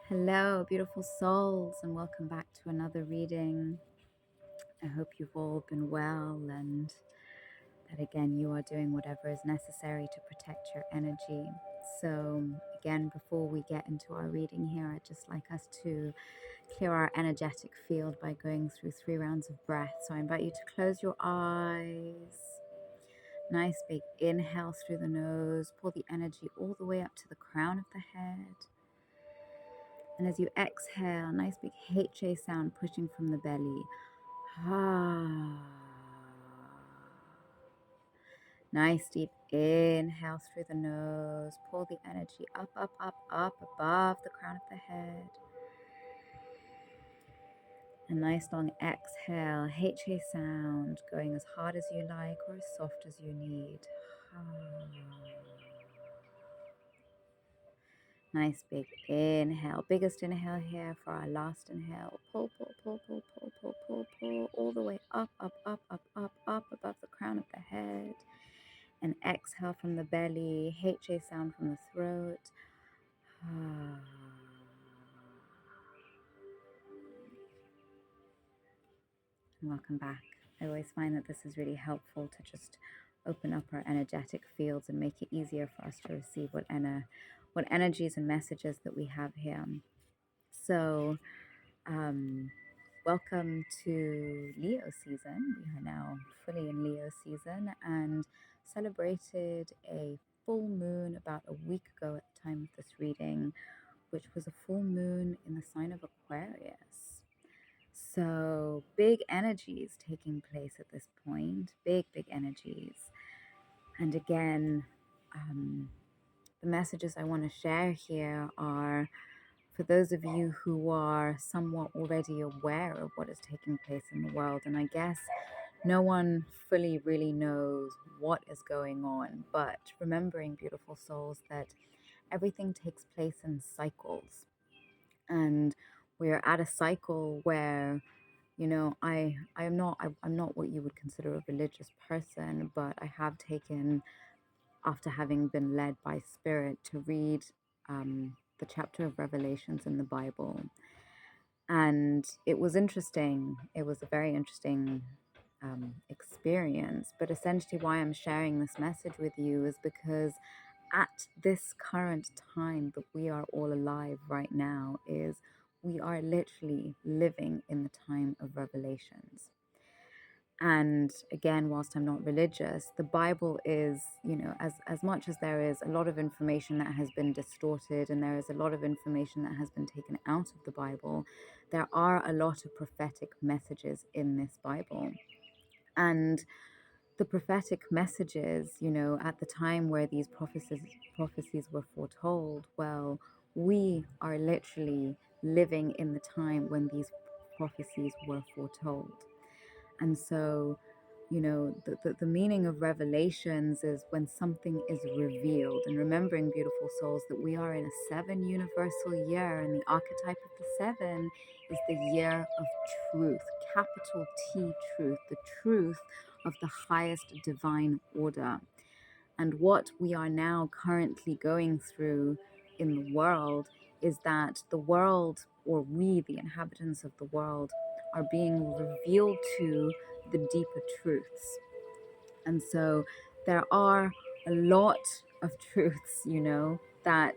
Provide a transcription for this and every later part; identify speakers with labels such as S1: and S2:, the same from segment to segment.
S1: Hello, beautiful souls, and welcome back to another reading. I hope you've all been well and that again you are doing whatever is necessary to protect your energy. So, again, before we get into our reading here, I'd just like us to clear our energetic field by going through 3 rounds of breath. So, I invite you to close your eyes. Nice big inhale through the nose, pull the energy all the way up to the crown of the head. And as you exhale, nice big HA sound pushing from the belly. Ah. Nice deep inhale through the nose. Pull the energy up, up, up, up above the crown of the head. A nice long exhale, HA sound, going as hard as you like or as soft as you need. Nice big inhale, biggest inhale here for our last inhale. Pull, pull, pull, pull, pull, pull, pull, pull, all the way up, up, up, up, up, up above the crown of the head. And exhale from the belly, HA sound from the throat. And welcome back. I always find that this is really helpful to just open up our energetic fields and make it easier for us to receive what energies and messages that we have here. So, welcome to Leo season. We are now fully in Leo season and celebrated a full moon about a week ago at the time of this reading, which was a full moon in the sign of Aquarius. So big energies taking place at this point, big energies. And again, the messages I want to share here are for those of you who are somewhat already aware of what is taking place in the world. And I guess no one fully really knows what is going on, but remembering, beautiful souls, that everything takes place in cycles. And we're at a cycle where, you know, I'm not what you would consider a religious person, but I have taken, after having been led by spirit, to read the chapter of Revelations in the Bible. And it was interesting. It was a very interesting experience. But essentially, why I'm sharing this message with you is because at this current time that we are all alive right now, is we are literally living in the time of Revelations. And again, whilst I'm not religious, the Bible is, you know, as much as there is a lot of information that has been distorted and there is a lot of information that has been taken out of the Bible, there are a lot of prophetic messages in this Bible. And the prophetic messages, you know, at the time where these prophecies were foretold, well, we are literally living in the time when these prophecies were foretold. And so, you know, the meaning of Revelations is when something is revealed. And remembering, beautiful souls, that we are in a 7 universal year, and the archetype of the 7 is the year of truth, capital T truth, the truth of the highest divine order. And what we are now currently going through in the world is that the world, or we, the inhabitants of the world, are being revealed to the deeper truths. And so there are a lot of truths, you know, that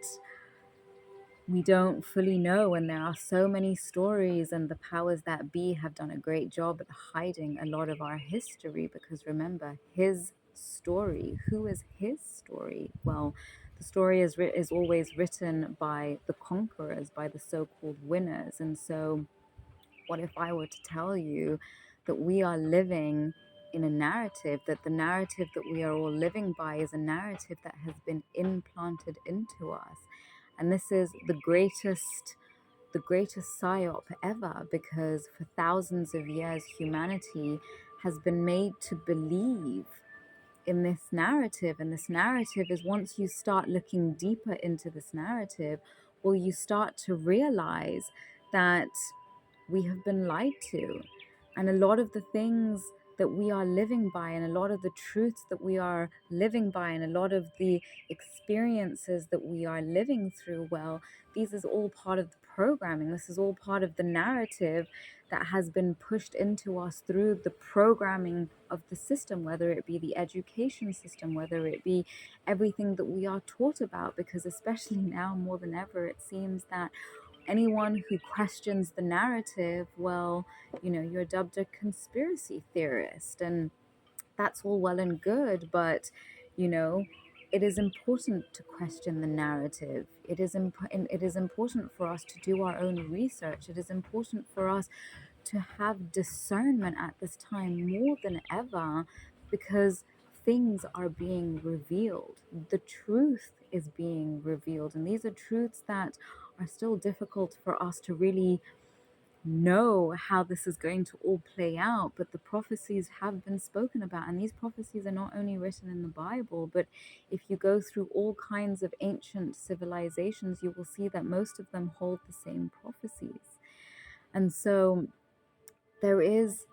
S1: we don't fully know, and there are so many stories, and the powers that be have done a great job at hiding a lot of our history, because remember, his story, who is his story? Well, the story is always written by the conquerors, by the so-called winners. And so what if I were to tell you that we are living in a narrative, that the narrative that we are all living by is a narrative that has been implanted into us? And this is the greatest psyop ever, because for thousands of years humanity has been made to believe in this narrative. And this narrative is, once you start looking deeper into this narrative, well, you start to realize that we have been lied to. And a lot of the things that we are living by, and a lot of the truths that we are living by, and a lot of the experiences that we are living through, well, these is all part of the programming. This is all part of the narrative that has been pushed into us through the programming of the system, whether it be the education system, whether it be everything that we are taught about, because especially now more than ever, it seems that anyone who questions the narrative, well, you're dubbed a conspiracy theorist. And that's all well and good, but you know, it is important to question the narrative. It is important for us to do our own research. It is important for us to have discernment at this time more than ever, because things are being revealed. The truth is being revealed, and these are truths that are still difficult for us to really know how this is going to all play out, but the prophecies have been spoken about, and these prophecies are not only written in the Bible, but if you go through all kinds of ancient civilizations, you will see that most of them hold the same prophecies. And so there is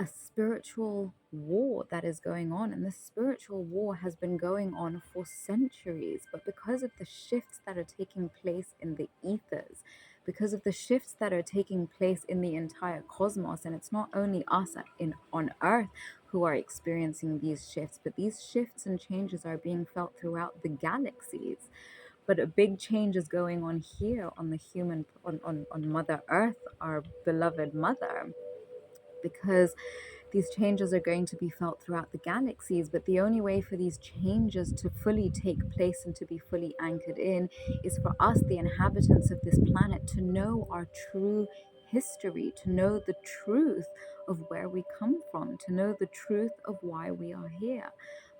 S1: a spiritual war that is going on, and this spiritual war has been going on for centuries. But because of the shifts that are taking place in the ethers, because of the shifts that are taking place in the entire cosmos, and it's not only us on earth who are experiencing these shifts, but these shifts and changes are being felt throughout the galaxies. But a big change is going on here on the human on Mother Earth, our beloved mother, because these changes are going to be felt throughout the galaxies. But the only way for these changes to fully take place and to be fully anchored in is for us, the inhabitants of this planet, to know our true history, to know the truth of where we come from, to know the truth of why we are here.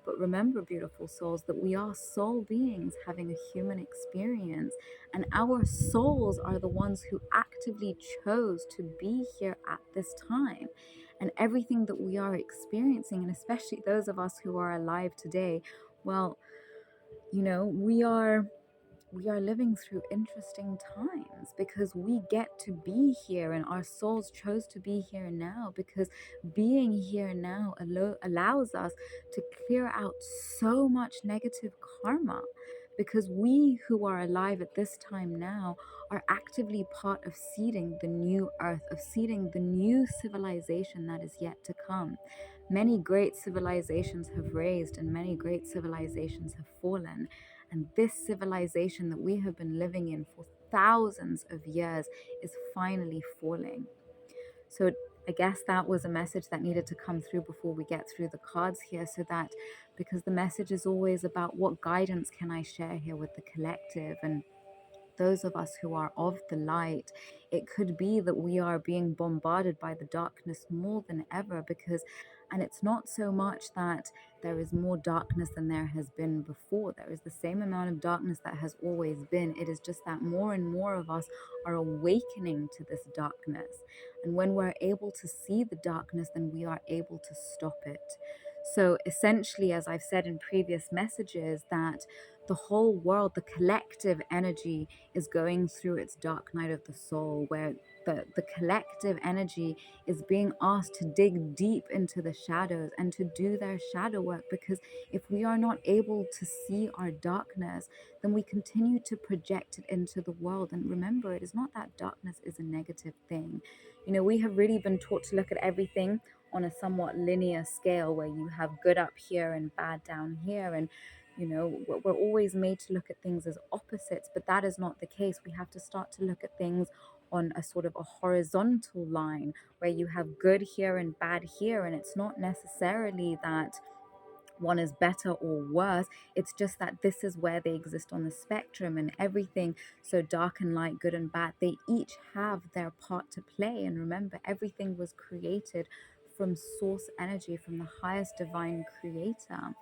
S1: But remember, beautiful souls, that we are soul beings having a human experience, and our souls are the ones who actively chose to be here at this time. And everything that we are experiencing, and especially those of us who are alive today, well, we are living through interesting times, because we get to be here, and our souls chose to be here now, because being here now allows us to clear out so much negative karma, because we who are alive at this time now are actively part of seeding the new earth, of seeding the new civilization that is yet to come. Many great civilizations have raised, and many great civilizations have fallen. And this civilization that we have been living in for thousands of years is finally falling. So I guess that was a message that needed to come through before we get through the cards here, so that, because the message is always about what guidance can I share here with the collective, and those of us who are of the light, it could be that we are being bombarded by the darkness more than ever, because, and it's not so much that there is more darkness than there has been before. There is the same amount of darkness that has always been. It is just that more and more of us are awakening to this darkness. And when we're able to see the darkness, then we are able to stop it. So essentially, as I've said in previous messages, that the whole world, the collective energy, is going through its dark night of the soul, where the collective energy is being asked to dig deep into the shadows and to do their shadow work. Because if we are not able to see our darkness, then we continue to project it into the world. And remember, it is not that darkness is a negative thing. We have really been taught to look at everything on a somewhat linear scale, where you have good up here and bad down here, and we're always made to look at things as opposites, but that is not the case. We have to start to look at things on a sort of a horizontal line, where you have good here and bad here, and it's not necessarily that one is better or worse. It's just that this is where they exist on the spectrum, and everything, so dark and light, good and bad, they each have their part to play. And remember, everything was created from source energy, from the highest divine creator.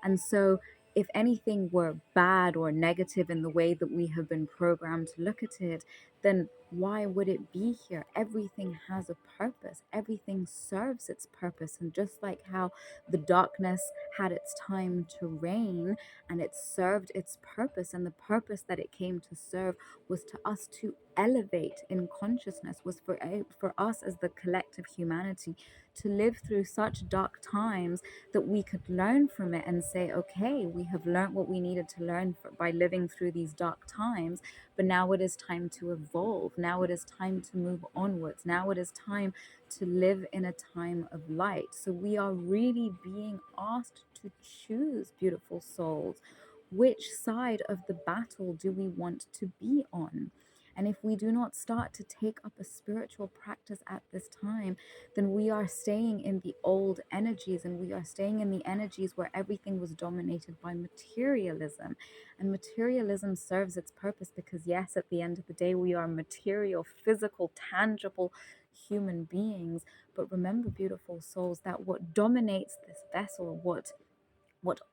S1: And so if anything were bad or negative in the way that we have been programmed to look at it, then why would it be here? Everything has a purpose. Everything serves its purpose. And just like how the darkness had its time to reign, and it served its purpose, and the purpose that it came to serve was to us to elevate in consciousness, was for us as the collective humanity to live through such dark times that we could learn from it and say, okay, we have learned what we needed to learn by living through these dark times, but now it is time to evolve. Now it is time to move onwards. Now it is time to live in a time of light. So we are really being asked to choose, beautiful souls. Which side of the battle do we want to be on? And if we do not start to take up a spiritual practice at this time, then we are staying in the old energies, and we are staying in the energies where everything was dominated by materialism. And materialism serves its purpose because, yes, at the end of the day, we are material, physical, tangible human beings. But remember, beautiful souls, that what dominates this vessel, what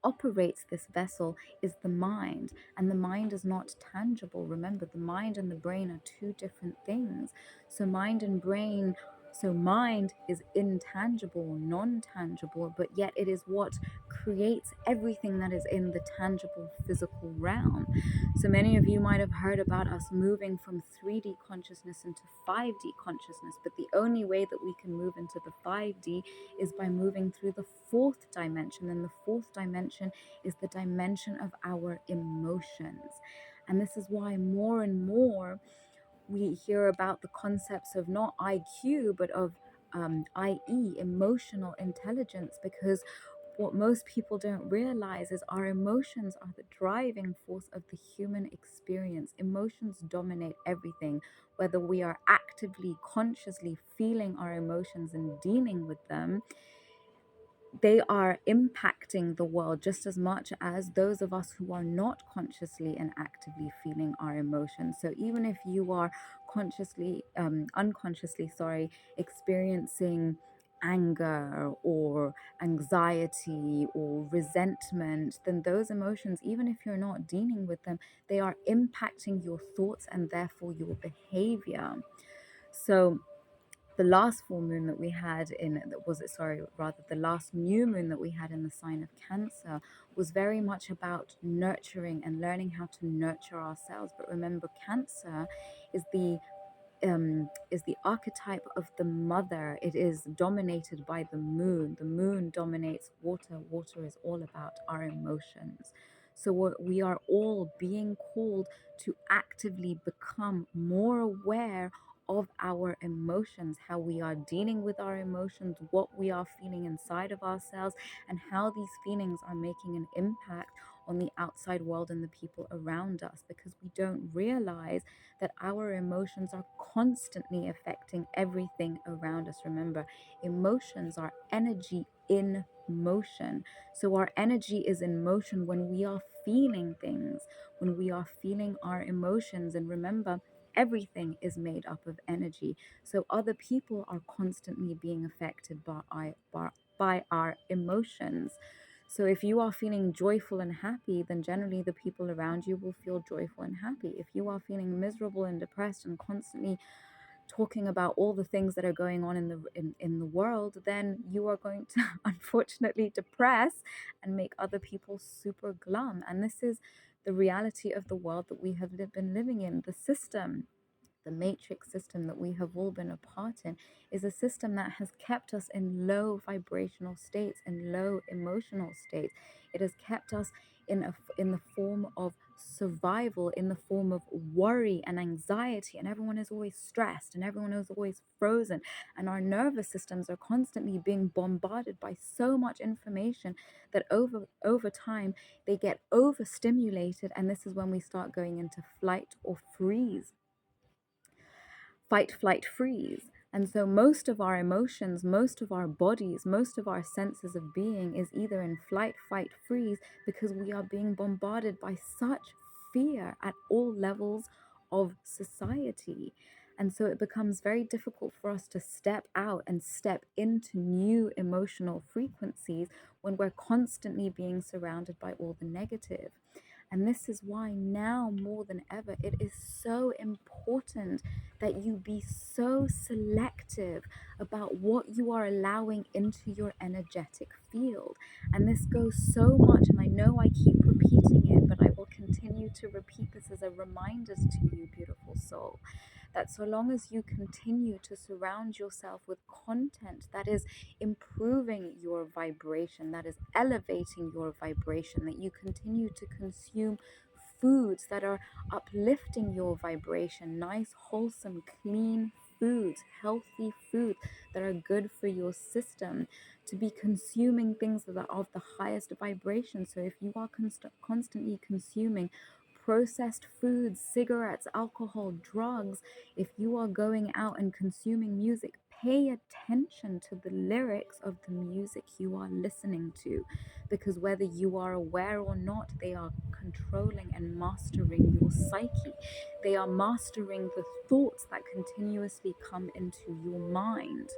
S1: operates this vessel, is the mind, and the mind is not tangible. Remember, the mind and the brain are two different things. So mind is intangible, non-tangible, but yet it is what creates everything that is in the tangible physical realm. So many of you might have heard about us moving from 3D consciousness into 5D consciousness, but the only way that we can move into the 5D is by moving through the fourth dimension. And the fourth dimension is the dimension of our emotions. And this is why more and more we hear about the concepts of not IQ, but of IE, emotional intelligence, because what most people don't realize is our emotions are the driving force of the human experience. Emotions dominate everything, whether we are actively, consciously feeling our emotions and dealing with them. They are impacting the world just as much as those of us who are not consciously and actively feeling our emotions. So even if you are unconsciously, experiencing anger or anxiety or resentment, then those emotions, even if you're not dealing with them, they are impacting your thoughts and therefore your behavior. So the last full moon that we had the last new moon that we had in the sign of Cancer was very much about nurturing and learning how to nurture ourselves. But remember, Cancer is the archetype of the mother. It is dominated by the moon. The moon dominates water. Water is all about our emotions. So we are all being called to actively become more aware of our emotions, how we are dealing with our emotions, what we are feeling inside of ourselves, and how these feelings are making an impact on the outside world and the people around us, because we don't realize that our emotions are constantly affecting everything around us. Remember, emotions are energy in motion. So our energy is in motion when we are feeling things, when we are feeling our emotions. And remember, everything is made up of energy. So other people are constantly being affected by our emotions. So if you are feeling joyful and happy, then generally the people around you will feel joyful and happy. If you are feeling miserable and depressed and constantly talking about all the things that are going on in the world, then you are going to unfortunately depress and make other people super glum. And this is the reality of the world that we have been living in. The system, the matrix system that we have all been a part in, is a system that has kept us in low vibrational states and low emotional states. It has kept us in the form of survival, in the form of worry and anxiety, and everyone is always stressed and everyone is always frozen, and our nervous systems are constantly being bombarded by so much information that over time they get overstimulated, and this is when we start going into fight, flight, freeze. And so most of our emotions, most of our bodies, most of our senses of being is either in flight, fight, freeze, because we are being bombarded by such fear at all levels of society. And so it becomes very difficult for us to step out and step into new emotional frequencies when we're constantly being surrounded by all the negative. And this is why now more than ever, it is so important that you be so selective about what you are allowing into your energetic field. And this goes so much, and I know I keep repeating it, but I will continue continue to repeat this as a reminder to you, beautiful soul, that so long as you continue to surround yourself with content that is improving your vibration, that is elevating your vibration, that you continue to consume foods that are uplifting your vibration, nice, wholesome, clean foods, healthy foods that are good for your system, to be consuming things that are of the highest vibration. So if you are constantly consuming processed foods, cigarettes, alcohol, drugs, if you are going out and consuming music, pay attention to the lyrics of the music you are listening to, because whether you are aware or not, they are controlling and mastering your psyche. They are mastering the thoughts that continuously come into your mind.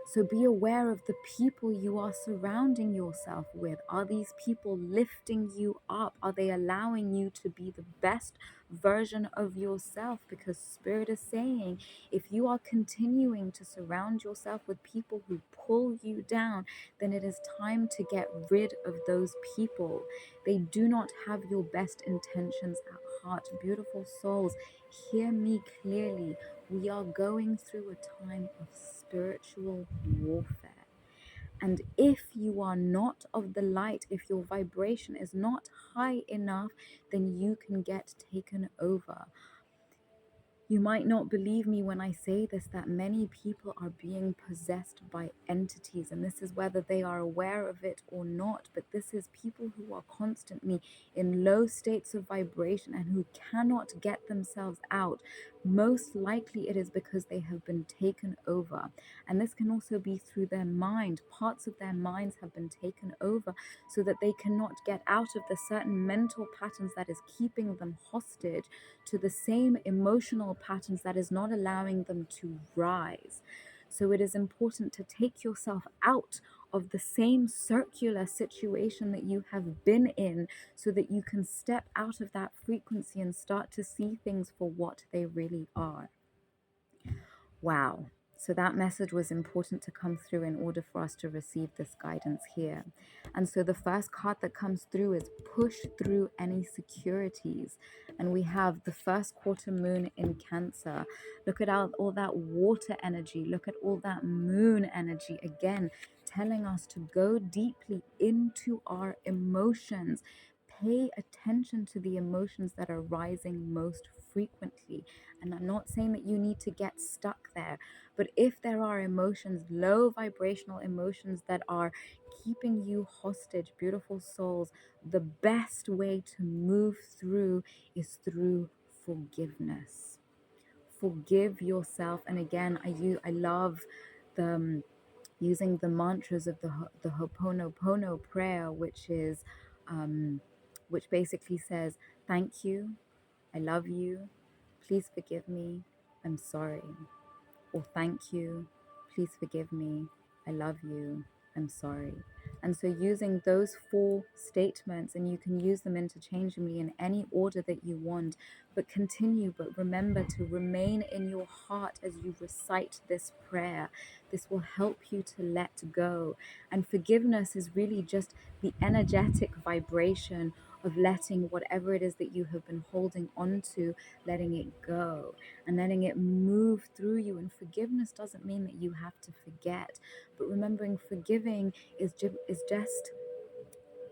S1: So be aware of the people you are surrounding yourself with. Are these people lifting you up? Are they allowing you to be the best version of yourself? Because Spirit is saying, if you are continuing to surround yourself with people who pull you down, then it is time to get rid of those people. They do not have your best intentions at heart. Beautiful souls, hear me clearly. We are going through a time of spiritual warfare. And if you are not of the light, if your vibration is not high enough, then you can get taken over. You might not believe me when I say this, that many people are being possessed by entities, and this is whether they are aware of it or not, but this is people who are constantly in low states of vibration and who cannot get themselves out. Most likely it is because they have been taken over, and this can also be through their mind. Parts of their minds have been taken over so that they cannot get out of the certain mental patterns that is keeping them hostage to the same emotional patterns that is not allowing them to rise. So it is important to take yourself out of the same circular situation that you have been in so that you can step out of that frequency and start to see things for what they really are. Wow. So that message was important to come through in order for us to receive this guidance here. And so the first card that comes through is push through any securities. And we have the first quarter moon in Cancer. Look at all that water energy. Look at all that moon energy. Again, telling us to go deeply into our emotions. Pay attention to the emotions that are rising most frequently. And I'm not saying that you need to get stuck there, but if there are emotions, low vibrational emotions that are keeping you hostage, beautiful souls, the best way to move through is through forgiveness. Forgive yourself. And again, I love the using the mantras of the Ho'oponopono prayer, which basically says, thank you, I love you, please forgive me, I'm sorry. Or thank you, please forgive me, I love you, I'm sorry. And so using those four statements, and you can use them interchangeably in any order that you want, but remember to remain in your heart as you recite this prayer. This will help you to let go. And forgiveness is really just the energetic vibration of letting whatever it is that you have been holding on to, letting it go and letting it move through you. And forgiveness doesn't mean that you have to forget, but remembering forgiving is just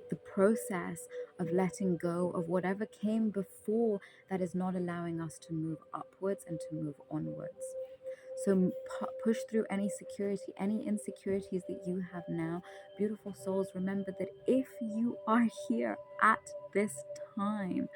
S1: the process of letting go of whatever came before that is not allowing us to move upwards and to move onwards. So push through any security, any insecurities that you have now. Beautiful souls, remember that if you are here at this time,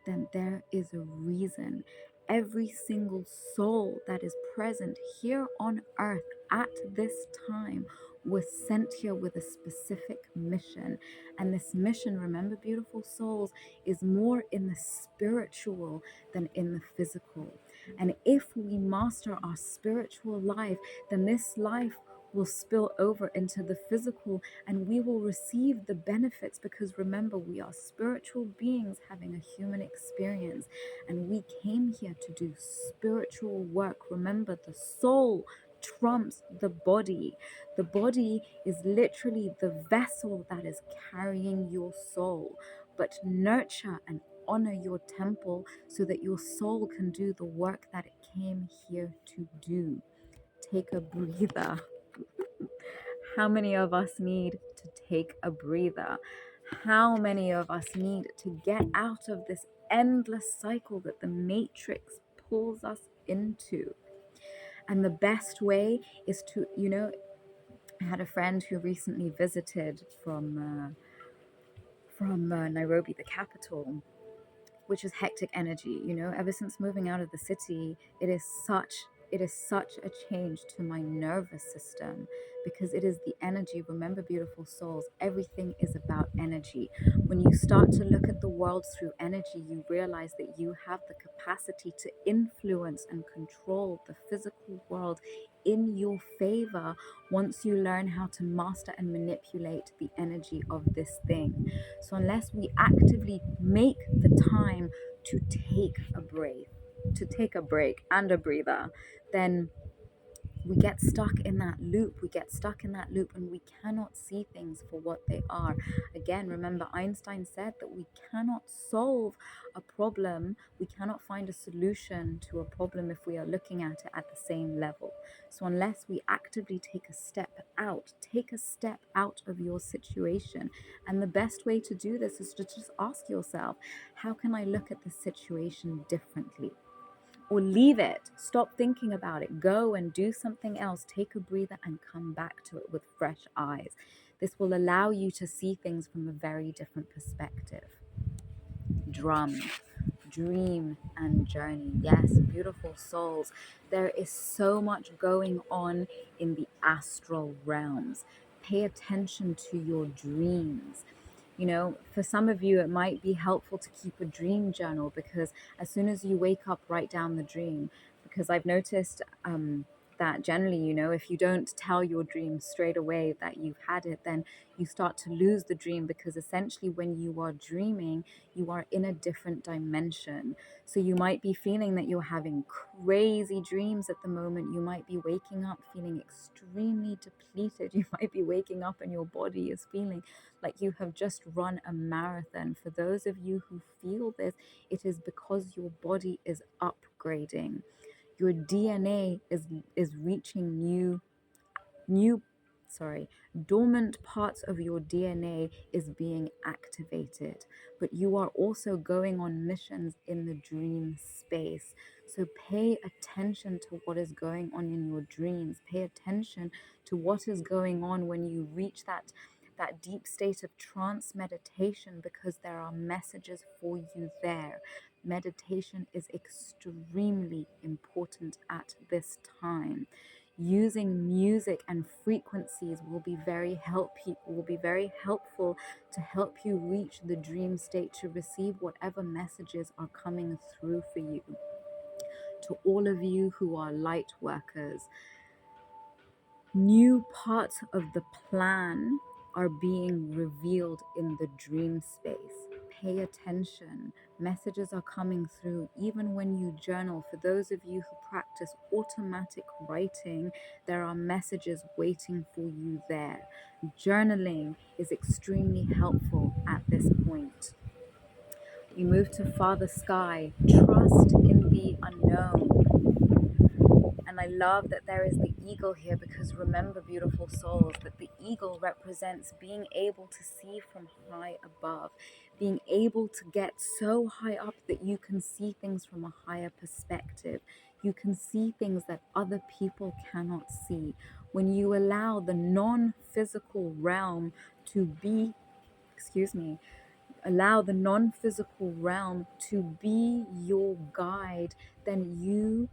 S1: then there is a reason. Every single soul that is present here on earth at this time was sent here with a specific mission. And this mission, remember, beautiful souls, is more in the spiritual than in the physical. And if we master our spiritual life, then this life will spill over into the physical and we will receive the benefits, because remember, we are spiritual beings having a human experience and we came here to do spiritual work. Remember, the soul trumps the body. The body is literally the vessel that is carrying your soul, but nurture and honor your temple so that your soul can do the work that it came here to do. Take a breather. How many of us need to take a breather? How many of us need to get out of this endless cycle that the matrix pulls us into? And the best way is to, I had a friend who recently visited from Nairobi, the capital, which is hectic energy. Ever since moving out of the city, it is such a change to my nervous system, because it is the energy. Remember, beautiful souls, everything is about energy. When you start to look at the world through energy, you realize that you have the capacity to influence and control the physical world in your favor once you learn how to master and manipulate the energy of this thing. So unless we actively make the time to take a break and a breather, then we get stuck in that loop. And we cannot see things for what they are. Again, remember, Einstein said that we cannot solve a problem, we cannot find a solution to a problem if we are looking at it at the same level. So unless we actively take a step out of your situation. And the best way to do this is to just ask yourself, how can I look at the situation differently? Or leave it, stop thinking about it, go and do something else, take a breather and come back to it with fresh eyes. This will allow you to see things from a very different perspective. Drum, dream and journey. Yes, beautiful souls. There is so much going on in the astral realms. Pay attention to your dreams. For some of you, it might be helpful to keep a dream journal, because as soon as you wake up, write down the dream. Because I've noticed that generally, if you don't tell your dream straight away that you've had it, then you start to lose the dream, because essentially when you are dreaming, you are in a different dimension. So you might be feeling that you're having crazy dreams at the moment. You might be waking up feeling extremely depleted. You might be waking up and your body is feeling like you have just run a marathon. For those of you who feel this, it is because your body is upgrading. Your DNA is reaching new dormant parts of your DNA is being activated, but you are also going on missions in the dream space. So pay attention to what is going on in your dreams. Pay attention to what is going on when you reach that deep state of trance meditation, because there are messages for you there. Meditation is extremely important at this time. Using music and frequencies will be very helpful to help you reach the dream state, to receive whatever messages are coming through for you. To all of you who are light workers, new parts of the plan are being revealed in the dream space. Pay attention. Messages are coming through even when you journal. For those of you who practice automatic writing, there are messages waiting for you there. Journaling is extremely helpful at this point. We move to Father Sky. Trust in the unknown. And I love that there is the eagle here, because remember, beautiful souls, that the eagle represents being able to see from high above, being able to get so high up that you can see things from a higher perspective. You can see things that other people cannot see. When you allow the non-physical realm to be, allow the non-physical realm to be your guide, then you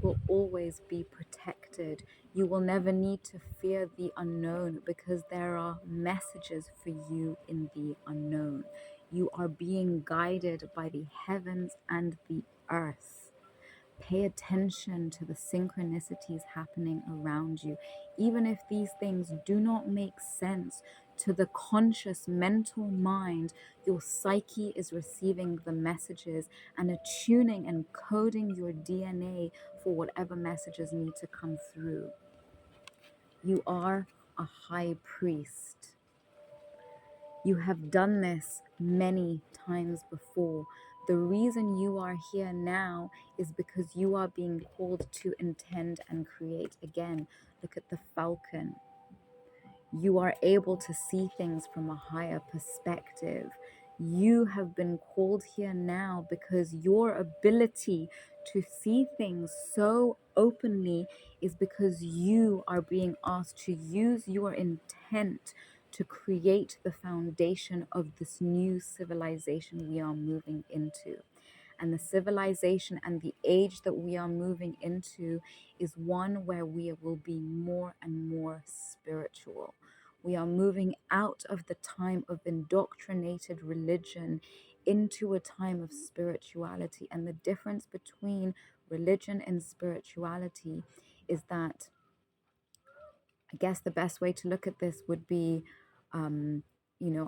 S1: will always be protected. You will never need to fear the unknown, because there are messages for you in the unknown. You are being guided by the heavens and the earth. Pay attention to the synchronicities happening around you. Even if these things do not make sense to the conscious mental mind, your psyche is receiving the messages and attuning and coding your DNA for whatever messages need to come through. You are a high priest. You have done this many times before. The reason you are here now is because you are being called to intend and create again. Look at the falcon. You are able to see things from a higher perspective. You have been called here now because your ability to see things so openly is because you are being asked to use your intent to create the foundation of this new civilization we are moving into. And the civilization and the age that we are moving into is one where we will be more and more spiritual. We are moving out of the time of indoctrinated religion into a time of spirituality. And the difference between religion and spirituality is that, I guess the best way to look at this would be,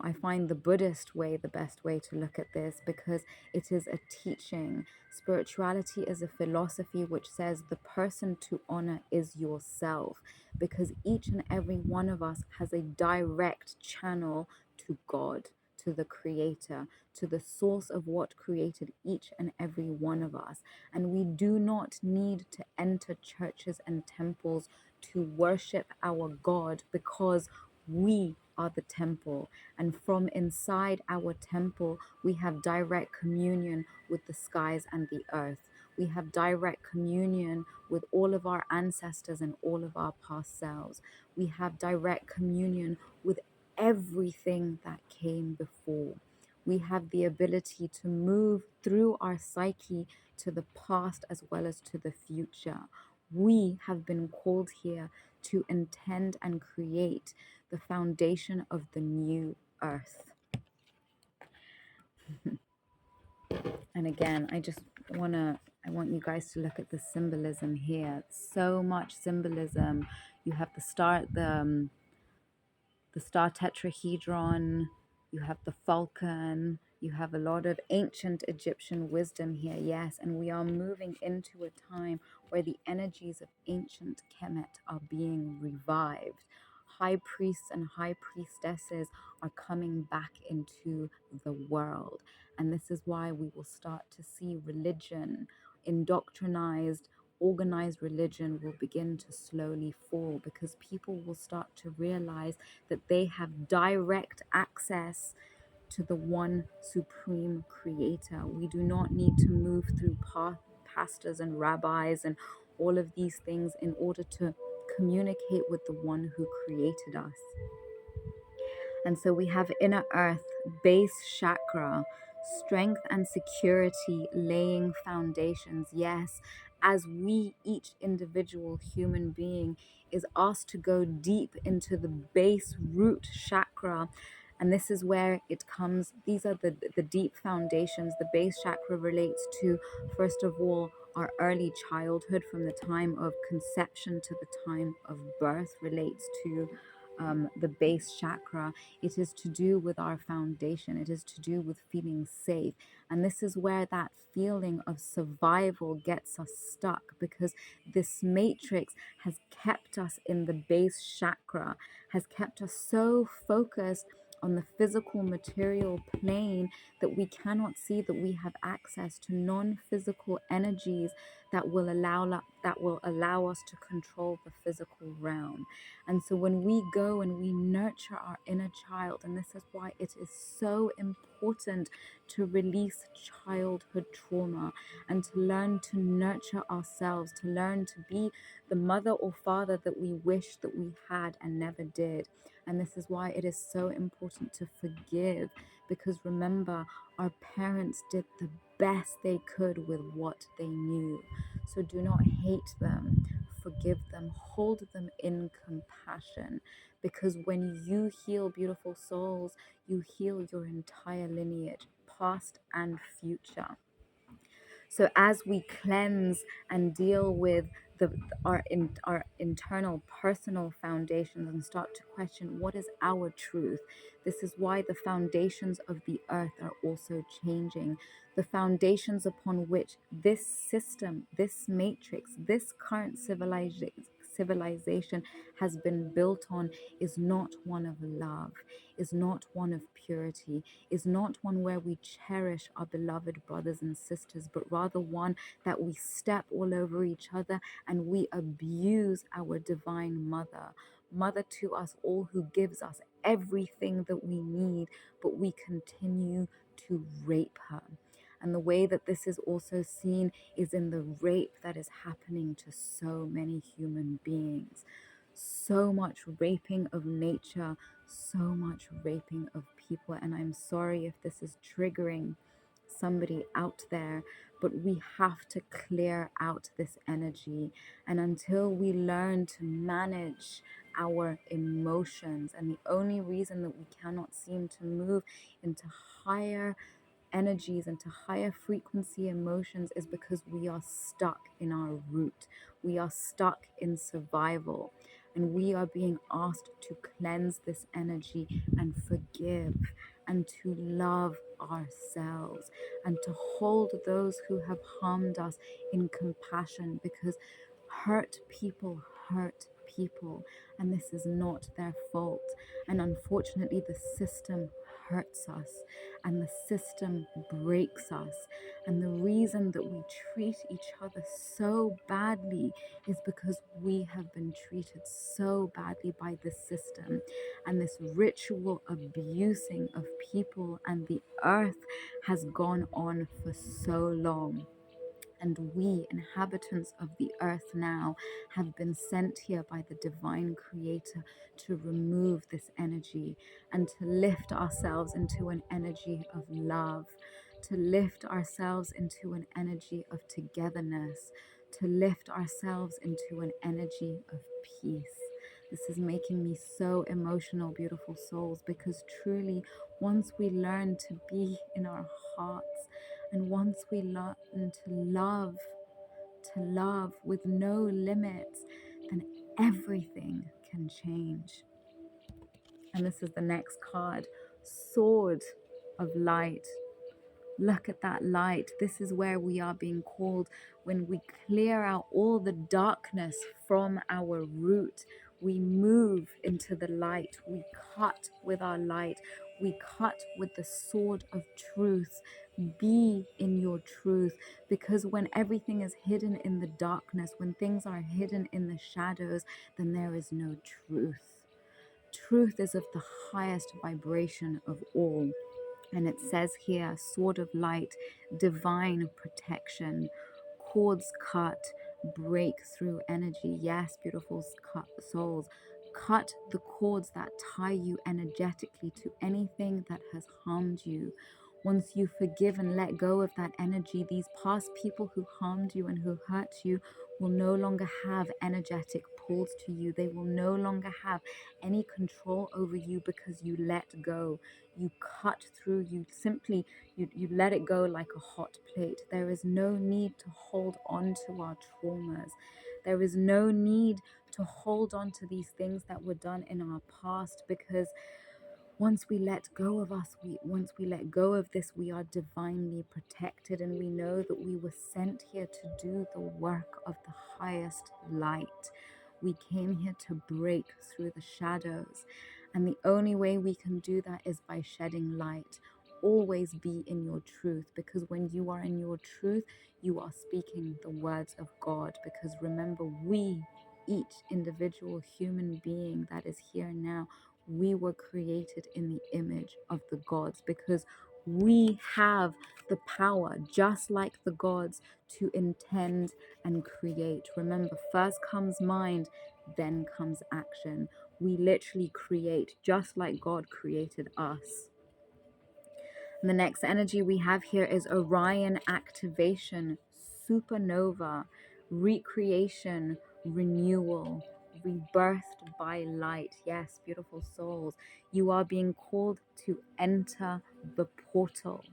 S1: I find the Buddhist way the best way to look at this, because it is a teaching. Spirituality is a philosophy which says the person to honor is yourself, because each and every one of us has a direct channel to God, to the Creator, to the source of what created each and every one of us. And we do not need to enter churches and temples to worship our God, because we are the temple. And from inside our temple, we have direct communion with the skies and the earth. We have direct communion with all of our ancestors and all of our past selves. We have direct communion with everything that came before. We have the ability to move through our psyche to the past as well as to the future. We have been called here to intend and create the foundation of the new earth. And again, I want you guys to look at the symbolism here. So much symbolism. You have the star tetrahedron, you have the falcon, you have a lot of ancient Egyptian wisdom here, yes, and we are moving into a time where the energies of ancient Kemet are being revived. High priests and high priestesses are coming back into the world, and this is why we will start to see religion, indoctrinized, organized religion will begin to slowly fall, because people will start to realize that they have direct access to the one supreme creator. We do not need to move through pastors and rabbis and all of these things in order to communicate with the one who created us. And so we have inner earth, base chakra, strength and security, laying foundations. Yes, as we, each individual human being, is asked to go deep into the base root chakra. And this is where it comes. These are the deep foundations. The base chakra relates to, first of all, our early childhood, from the time of conception to the time of birth, relates to the base chakra. It is to do with our foundation. It is to do with feeling safe. And this is where that feeling of survival gets us stuck, because this matrix has kept us in the base chakra, has kept us so focused on the physical material plane that we cannot see that we have access to non-physical energies that will allow us to control the physical realm. And so when we go and we nurture our inner child, and this is why it is so important to release childhood trauma and to learn to nurture ourselves, to learn to be the mother or father that we wish that we had and never did. And this is why it is so important to forgive, because remember, our parents did the best they could with what they knew. So do not hate them, forgive them, hold them in compassion, because when you heal, beautiful souls, you heal your entire lineage, past and future. So as we cleanse and deal with our internal personal foundations and start to question what is our truth, this is why the foundations of the earth are also changing. The foundations upon which this system, this matrix, this current civilization has been built on is not one of love, is not one of purity, is not one where we cherish our beloved brothers and sisters, but rather one that we step all over each other and we abuse our divine mother. Mother to us all, who gives us everything that we need, but we continue to rape her. And the way that this is also seen is in the rape that is happening to so many human beings. So much raping of nature, so much raping of people. And I'm sorry if this is triggering somebody out there, but we have to clear out this energy. And until we learn to manage our emotions, and the only reason that we cannot seem to move into higher energies, into higher frequency emotions, is because we are stuck in our root. We are stuck in survival. And we are being asked to cleanse this energy and forgive and to love ourselves and to hold those who have harmed us in compassion, because hurt people hurt people, and this is not their fault. And unfortunately, the system hurts us and the system breaks us. And the reason that we treat each other so badly is because we have been treated so badly by this system. And this ritual abusing of people and the earth has gone on for so long. And we, inhabitants of the earth now, have been sent here by the divine creator to remove this energy and to lift ourselves into an energy of love, to lift ourselves into an energy of togetherness, to lift ourselves into an energy of peace. This is making me so emotional, beautiful souls, because truly, once we learn to be in our hearts, and once we learn to love with no limits, then everything can change. And this is the next card, Sword of Light. Look at that light. This is where we are being called when we clear out all the darkness from our root. We move into the light. We cut with our light. We cut with the sword of truth. Be in your truth, because when everything is hidden in the darkness, when things are hidden in the shadows, then there is no truth. Truth is of the highest vibration of all. And it says here, sword of light, divine protection, cords cut, breakthrough energy. Yes, beautiful souls. Cut the cords that tie you energetically to anything that has harmed you. Once you forgive and let go of that energy, these past people who harmed you and who hurt you will no longer have energetic pulls to you. They will no longer have any control over you, because you let go. You cut through, you let it go like a hot plate. There is no need to hold on to our traumas. There is no need to hold on to these things that were done in our past, because once we let go of once we let go of this, we are divinely protected, and we know that we were sent here to do the work of the highest light. We came here to break through the shadows, and the only way we can do that is by shedding light. Always be in your truth, because when you are in your truth, you are speaking the words of God. Because remember, each individual human being that is here now, we were created in the image of the gods, because we have the power, just like the gods, to intend and create. Remember, first comes mind, then comes action. We literally create just like God created us. And the next energy we have here is Orion activation, supernova, recreation, renewal, rebirthed by light. Yes, beautiful souls, you are being called to enter the portal,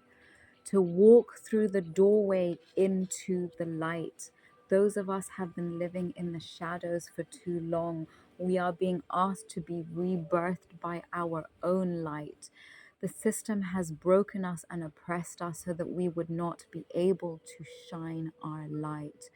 S1: to walk through the doorway into the light. Those of us have been living in the shadows for too long. We are being asked to be rebirthed by our own light. The system has broken us and oppressed us so that we would not be able to shine our light.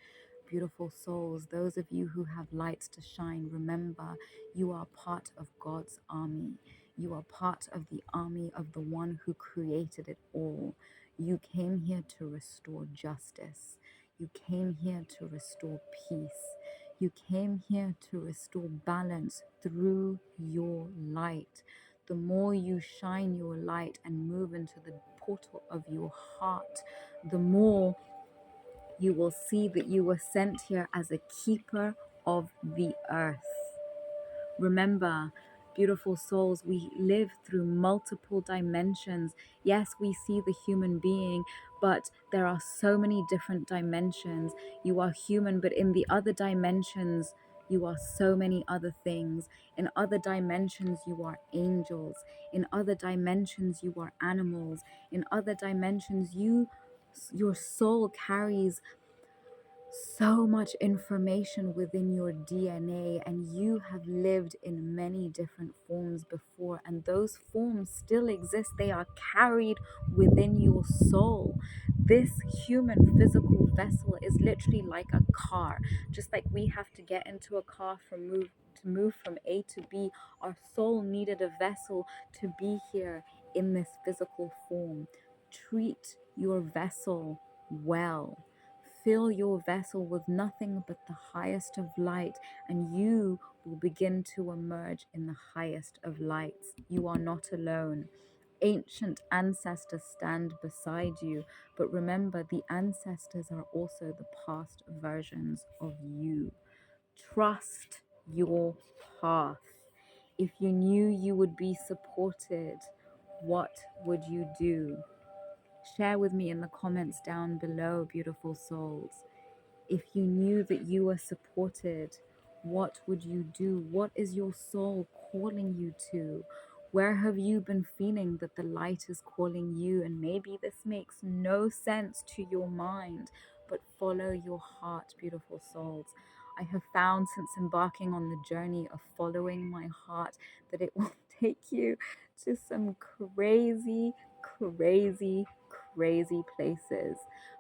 S1: beautiful souls, those of you who have lights to shine, remember you are part of God's army. You are part of the army of the one who created it all. You came here to restore justice. You came here to restore peace. You came here to restore balance through your light. The more you shine your light and move into the portal of your heart, the more you will see that you were sent here as a keeper of the earth. Remember, beautiful souls, we live through multiple dimensions. Yes, we see the human being, but there are so many different dimensions. You are human, but in the other dimensions, you are so many other things. In other dimensions, you are angels. In other dimensions, you are animals. In other dimensions, your soul carries so much information within your DNA, and you have lived in many different forms before, and those forms still exist. They are carried within your soul. This human physical vessel is literally like a car. Just like we have to get into a car to move from A to B, our soul needed a vessel to be here in this physical form. Treat your vessel well. Fill your vessel with nothing but the highest of light, and you will begin to emerge in the highest of lights. You are not alone. Ancient ancestors stand beside you, but remember, the ancestors are also the past versions of you. Trust your path. If you knew you would be supported, what would you do? Share with me in the comments down below, beautiful souls. If you knew that you were supported, what would you do? What is your soul calling you to? Where have you been feeling that the light is calling you? And maybe this makes no sense to your mind, but follow your heart, beautiful souls. I have found since embarking on the journey of following my heart that it will take you to some crazy, crazy, crazy places.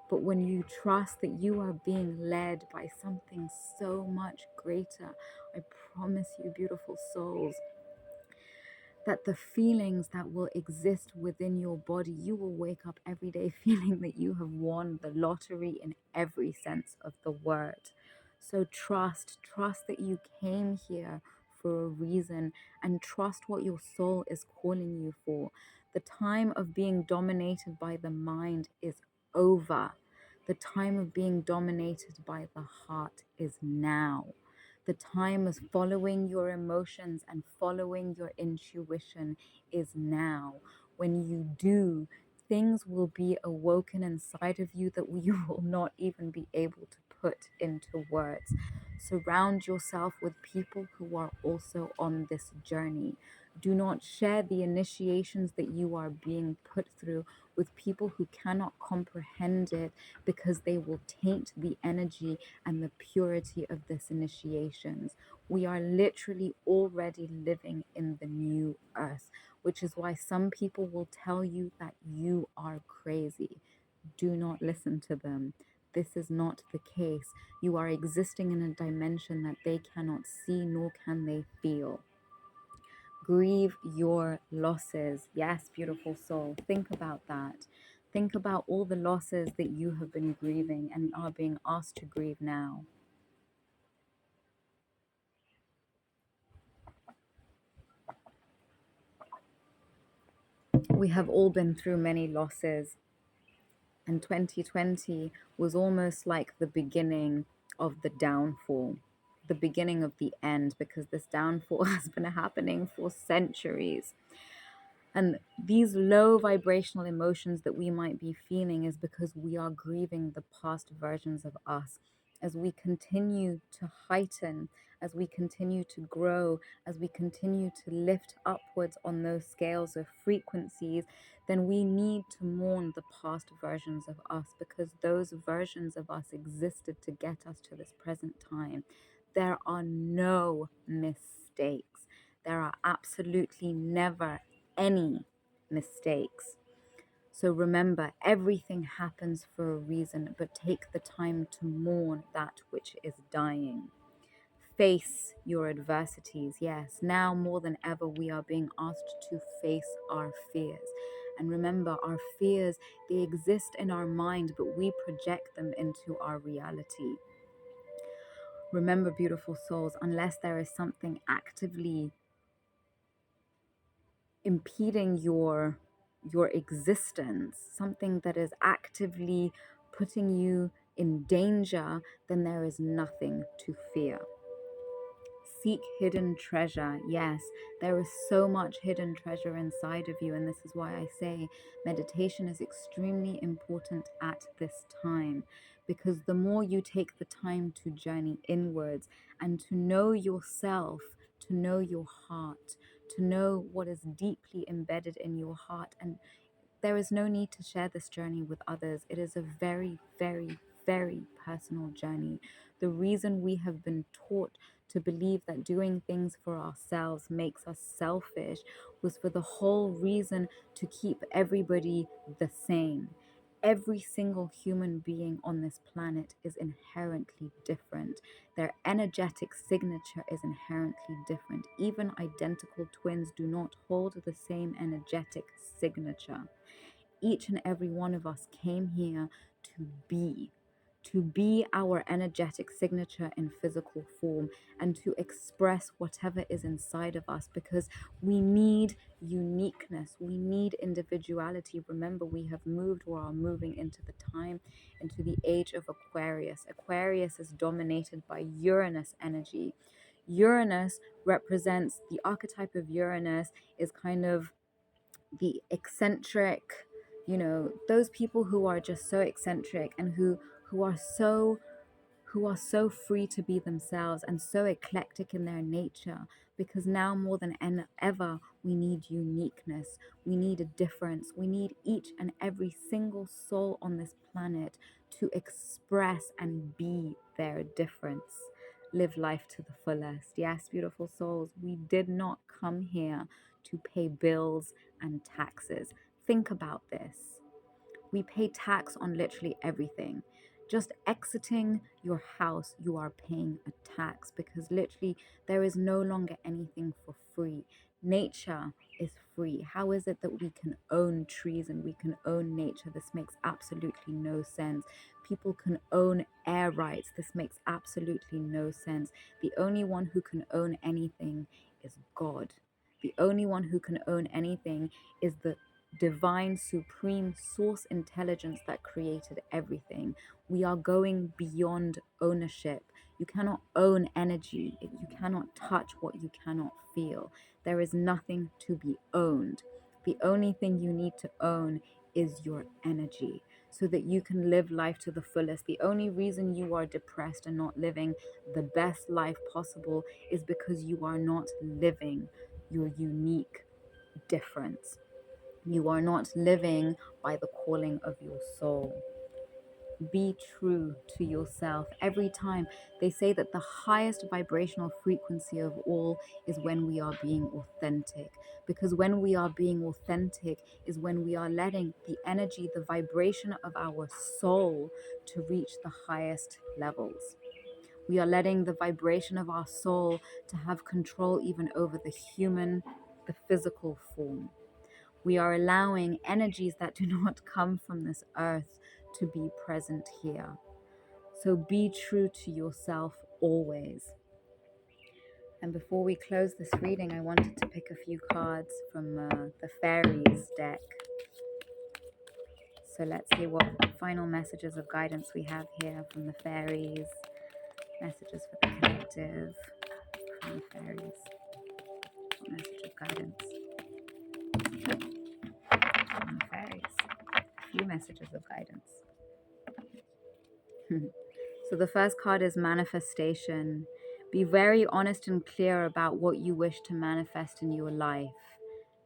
S1: But when you trust that you are being led by something so much greater, I promise you, beautiful souls, that the feelings that will exist within your body, you will wake up every day feeling that you have won the lottery in every sense of the word. So trust that you came here for a reason, and trust what your soul is calling you for. The time of being dominated by the mind is over. The time of being dominated by the heart is now. The time of following your emotions and following your intuition is now. When you do, things will be awoken inside of you that you will not even be able to put into words. Surround yourself with people who are also on this journey. Do not share the initiations that you are being put through with people who cannot comprehend it, because they will taint the energy and the purity of this initiations. We are literally already living in the new earth, which is why some people will tell you that you are crazy. Do not listen to them. This is not the case. You are existing in a dimension that they cannot see nor can they feel. Grieve your losses. Yes, beautiful soul. Think about that. Think about all the losses that you have been grieving and are being asked to grieve now. We have all been through many losses, and 2020 was almost like the beginning of the downfall, the beginning of the end, because this downfall has been happening for centuries. And these low vibrational emotions that we might be feeling is because we are grieving the past versions of us. As we continue to heighten, as we continue to grow, as we continue to lift upwards on those scales of frequencies, then we need to mourn the past versions of us, because those versions of us existed to get us to this present time. There are no mistakes. There are absolutely never any mistakes. So remember, everything happens for a reason, but take the time to mourn that which is dying. Face your adversities. Yes, now more than ever, we are being asked to face our fears. And remember, our fears, they exist in our mind, but we project them into our reality. Remember, beautiful souls, unless there is something actively impeding your existence, something that is actively putting you in danger, then there is nothing to fear. Seek hidden treasure. Yes, there is so much hidden treasure inside of you. And this is why I say meditation is extremely important at this time. Because the more you take the time to journey inwards and to know yourself, to know your heart, to know what is deeply embedded in your heart, and there is no need to share this journey with others. It is a very, very, very personal journey. The reason we have been taught to believe that doing things for ourselves makes us selfish was for the whole reason to keep everybody the same. Every single human being on this planet is inherently different. Their energetic signature is inherently different. Even identical twins do not hold the same energetic signature. Each and every one of us came here to be our energetic signature in physical form and to express whatever is inside of us, because we need uniqueness, we need individuality. Remember, we have moved or are moving into the time, into the age of Aquarius. Aquarius is dominated by Uranus energy. Uranus represents, the archetype of Uranus is kind of the eccentric, those people who are just so eccentric and who are so free to be themselves and so eclectic in their nature, because now more than ever we need uniqueness, we need a difference, we need each and every single soul on this planet to express and be their difference. Live life to the fullest. Yes, beautiful souls, we did not come here to pay bills and taxes. Think about this. We pay tax on literally everything. Just exiting your house, you are paying a tax, because literally there is no longer anything for free. Nature is free. How is it that we can own trees and we can own nature? This makes absolutely no sense. People can own air rights. This makes absolutely no sense. The only one who can own anything is God. The only one who can own anything is the divine, supreme source intelligence that created everything. We are going beyond ownership. You cannot own energy. You cannot touch what you cannot feel. There is nothing to be owned. The only thing you need to own is your energy, so that you can live life to the fullest. The only reason you are depressed and not living the best life possible is because you are not living your unique difference. You are not living by the calling of your soul. Be true to yourself. Every time they say that the highest vibrational frequency of all is when we are being authentic. Because when we are being authentic is when we are letting the energy, the vibration of our soul to reach the highest levels. We are letting the vibration of our soul to have control even over the physical form. We are allowing energies that do not come from this earth to be present here. So be true to yourself always. And before we close this reading, I wanted to pick a few cards from the Fairies deck. So let's see what final messages of guidance we have here from the Fairies. Messages for the collective from the Fairies. What message of guidance from the Fairies? A few messages of guidance. So the first card is manifestation. Be very honest and clear about what you wish to manifest in your life.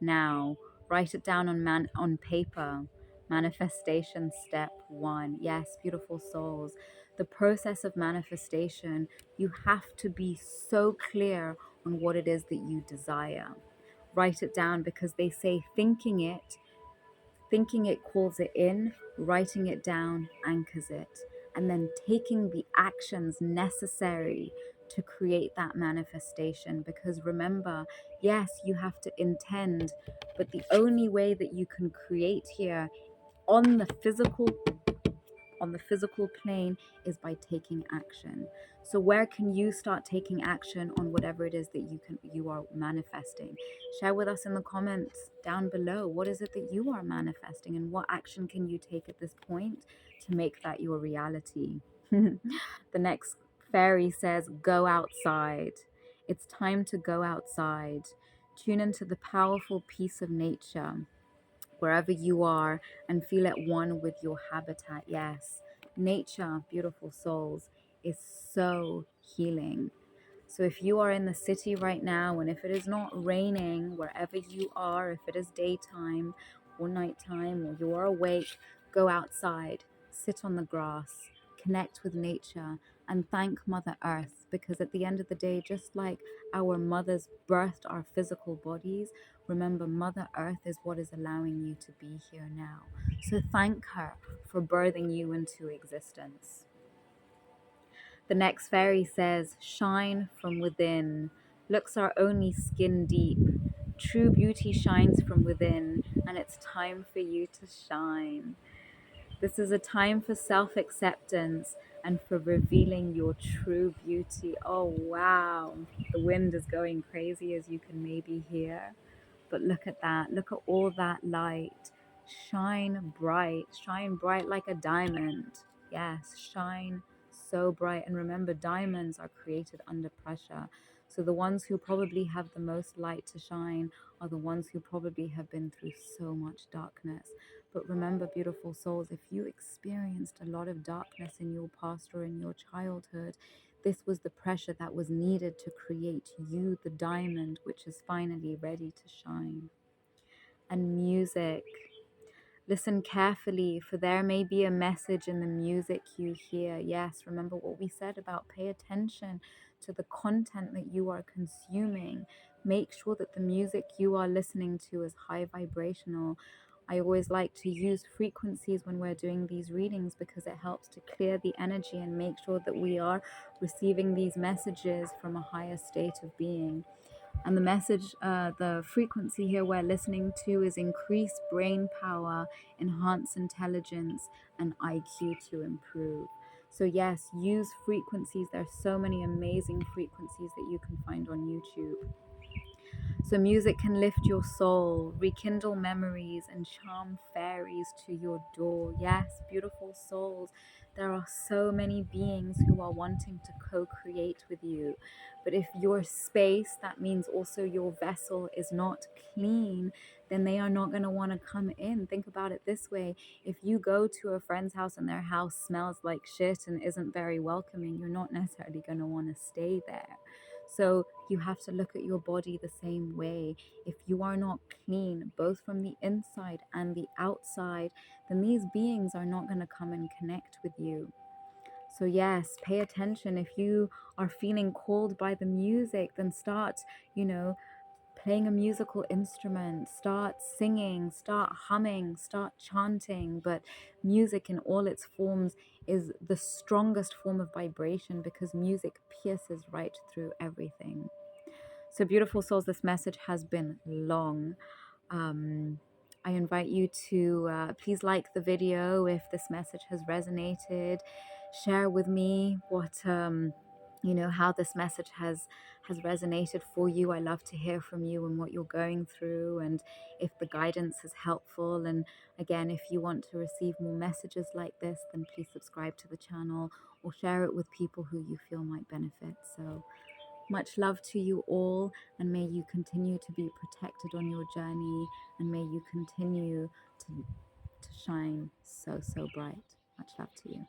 S1: Now, write it down on paper. Manifestation step 1. Yes, beautiful souls. The process of manifestation, you have to be so clear on what it is that you desire. Write it down, because they say thinking it Thinking it calls it in, writing it down anchors it, and then taking the actions necessary to create that manifestation. Because remember, yes, you have to intend, but the only way that you can create here on the physical plane is by taking action. So where can you start taking action on whatever it is that you are manifesting? Share with us in the comments down below, what is it that you are manifesting and what action can you take at this point to make that your reality? The next fairy says, go outside. It's time to go outside. Tune into the powerful peace of nature wherever you are and feel at one with your habitat. Yes, nature, beautiful souls, is so healing. So if you are in the city right now, and if it is not raining, wherever you are, if it is daytime or nighttime, or you are awake, go outside, sit on the grass, connect with nature, and thank Mother Earth. Because at the end of the day, just like our mothers birthed our physical bodies, remember, Mother Earth is what is allowing you to be here now. So thank her for birthing you into existence. The next fairy says, shine from within. Looks are only skin deep. True beauty shines from within, and it's time for you to shine. This is a time for self acceptance and for revealing your true beauty. Oh, wow. The wind is going crazy, as you can maybe hear. But look at that. Look at all that light. Shine bright like a diamond. Yes, shine so bright. And remember, diamonds are created under pressure. So the ones who probably have the most light to shine are the ones who probably have been through so much darkness. But remember, beautiful souls, if you experienced a lot of darkness in your past or in your childhood, this was the pressure that was needed to create you, the diamond, which is finally ready to shine. And music. Listen carefully, for there may be a message in the music you hear. Yes, remember what we said about pay attention to the content that you are consuming. Make sure that the music you are listening to is high vibrational. I always like to use frequencies when we're doing these readings because it helps to clear the energy and make sure that we are receiving these messages from a higher state of being. And the message, the frequency here we're listening to is increase brain power, enhance intelligence, and IQ to improve. So yes, use frequencies. There's so many amazing frequencies that you can find on YouTube. So music can lift your soul, rekindle memories, and charm fairies to your door. Yes, beautiful souls. There are so many beings who are wanting to co-create with you. But if your space, that means also your vessel, is not clean, then they are not going to want to come in. Think about it this way. If you go to a friend's house and their house smells like shit and isn't very welcoming, you're not necessarily going to want to stay there. So you have to look at your body the same way. If you are not clean, both from the inside and the outside, then these beings are not going to come and connect with you. So yes, pay attention. If you are feeling called by the music, then start, playing a musical instrument, start singing, start humming, start chanting. But music in all its forms is the strongest form of vibration because music pierces right through everything. So, beautiful souls, this message has been long. I invite you to please like the video if this message has resonated. Share with me what how this message has resonated for you. I love to hear from you and what you're going through, and if the guidance is helpful. And again, if you want to receive more messages like this, then please subscribe to the channel or share it with people who you feel might benefit. So much love to you all, and may you continue to be protected on your journey, and may you continue to shine so, so bright. Much love to you.